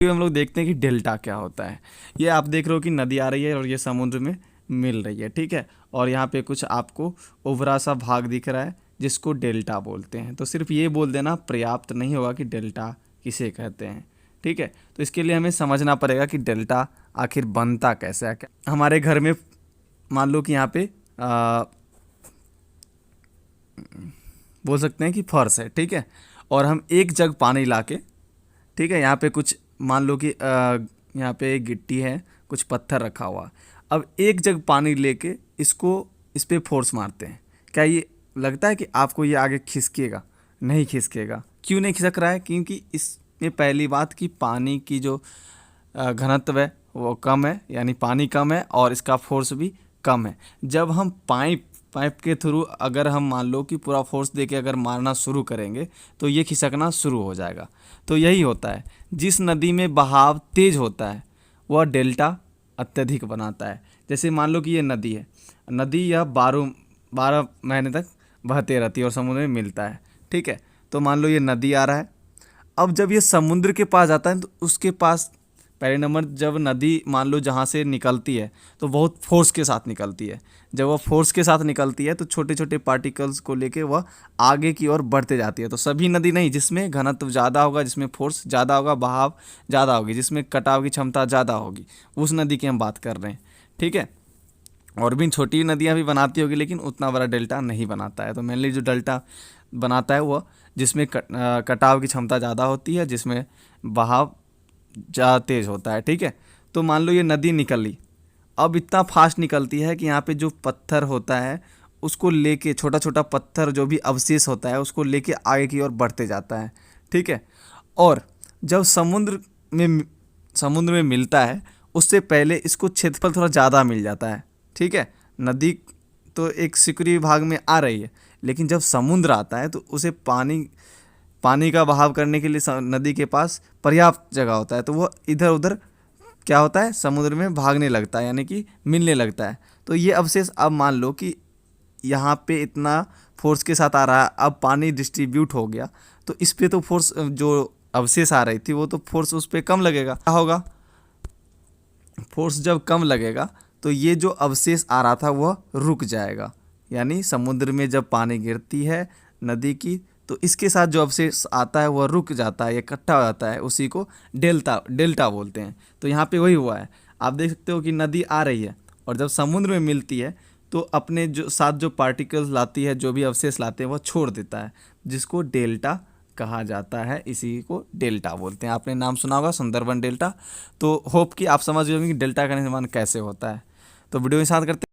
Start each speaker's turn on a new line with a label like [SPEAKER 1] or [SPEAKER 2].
[SPEAKER 1] फिर हम लोग देखते हैं कि डेल्टा क्या होता है। ये आप देख रहे हो कि नदी आ रही है और ये समुद्र में मिल रही है, ठीक है। और यहाँ पे कुछ आपको उभरा सा भाग दिख रहा है जिसको डेल्टा बोलते हैं। तो सिर्फ ये बोल देना पर्याप्त नहीं होगा कि डेल्टा किसे कहते हैं, ठीक है। तो इसके लिए हमें समझना पड़ेगा कि डेल्टा आखिर बनता कैसे है। हमारे घर में मान लो कि यहाँ पे बोल सकते हैं कि फर्श है, ठीक है। और हम एक जग पानी लाके, ठीक है, यहाँ पे कुछ मान लो कि यहाँ पे एक गिट्टी है, कुछ पत्थर रखा हुआ। अब एक जग पानी लेके इस पे फोर्स मारते हैं। क्या ये लगता है कि आपको ये आगे खिसकेगा? नहीं खिसकेगा। क्यों नहीं खिसक रहा है? क्योंकि इसमें पहली बात कि पानी की जो घनत्व है वो कम है, यानी पानी कम है और इसका फोर्स भी कम है। जब हम पाइप के थ्रू अगर हम मान लो कि पूरा फोर्स देके अगर मारना शुरू करेंगे तो ये खिसकना शुरू हो जाएगा। तो यही होता है, जिस नदी में बहाव तेज होता है वह डेल्टा अत्यधिक बनाता है। जैसे मान लो कि ये नदी है, नदी यह 12 महीने तक बहते रहती है और समुद्र में मिलता है, ठीक है। तो मान लो ये नदी आ रहा है, अब जब ये समुद्र के पास जाता है तो उसके पास पहले नंबर जब नदी मान लो जहाँ से निकलती है तो बहुत फोर्स के साथ निकलती है। जब वह फोर्स के साथ निकलती है तो छोटे छोटे पार्टिकल्स को लेके वह आगे की ओर बढ़ते जाती है। तो सभी नदी नहीं, जिसमें घनत्व ज़्यादा होगा, जिसमें फोर्स ज़्यादा होगा, बहाव ज़्यादा होगी, जिसमें कटाव की क्षमता ज़्यादा होगी, उस नदी की हम बात कर रहे हैं, ठीक है। और भी छोटी नदियाँ भी बनाती होगी लेकिन उतना बड़ा डेल्टा नहीं बनाता है। तो मेनली जो डेल्टा बनाता है वह जिसमें कटाव की क्षमता ज़्यादा होती है, जिसमें बहाव ज़्यादा तेज़ होता है, ठीक है। तो मान लो ये नदी निकली, अब इतना फास्ट निकलती है कि यहाँ पे जो पत्थर होता है उसको लेके, छोटा छोटा पत्थर जो भी अवशेष होता है उसको लेके आगे की ओर बढ़ते जाता है, ठीक है। और जब समुद्र में मिलता है उससे पहले इसको क्षेत्रफल थोड़ा ज़्यादा मिल जाता है, ठीक है। नदी तो एक सिकुड़ी भाग में आ रही है, लेकिन जब समुद्र आता है तो उसे पानी का बहाव करने के लिए नदी के पास पर्याप्त जगह होता है, तो वह इधर उधर क्या होता है, समुद्र में भागने लगता है, यानी कि मिलने लगता है। तो ये अवशेष, अब मान लो कि यहाँ पे इतना फोर्स के साथ आ रहा है, अब पानी डिस्ट्रीब्यूट हो गया तो इस पे तो फोर्स, जो अवशेष आ रही थी वो तो फोर्स उस पर कम लगेगा। क्या होगा? फोर्स जब कम लगेगा तो ये जो अवशेष आ रहा था वह रुक जाएगा। यानी समुद्र में जब पानी गिरती है नदी की तो इसके साथ जो अवशेष आता है वह रुक जाता है, इकट्ठा हो जाता है, उसी को डेल्टा बोलते हैं। तो यहाँ पे वही हुआ है। आप देख सकते हो कि नदी आ रही है और जब समुद्र में मिलती है तो अपने जो साथ जो पार्टिकल्स लाती है, जो भी अवशेष लाते हैं वह छोड़ देता है, जिसको डेल्टा कहा जाता है। इसी को डेल्टा बोलते हैं। आपने नाम सुना होगा सुंदरबन डेल्टा। तो होप कि आप समझ गए कि डेल्टा का निर्माण कैसे होता है। तो वीडियो के साथ करते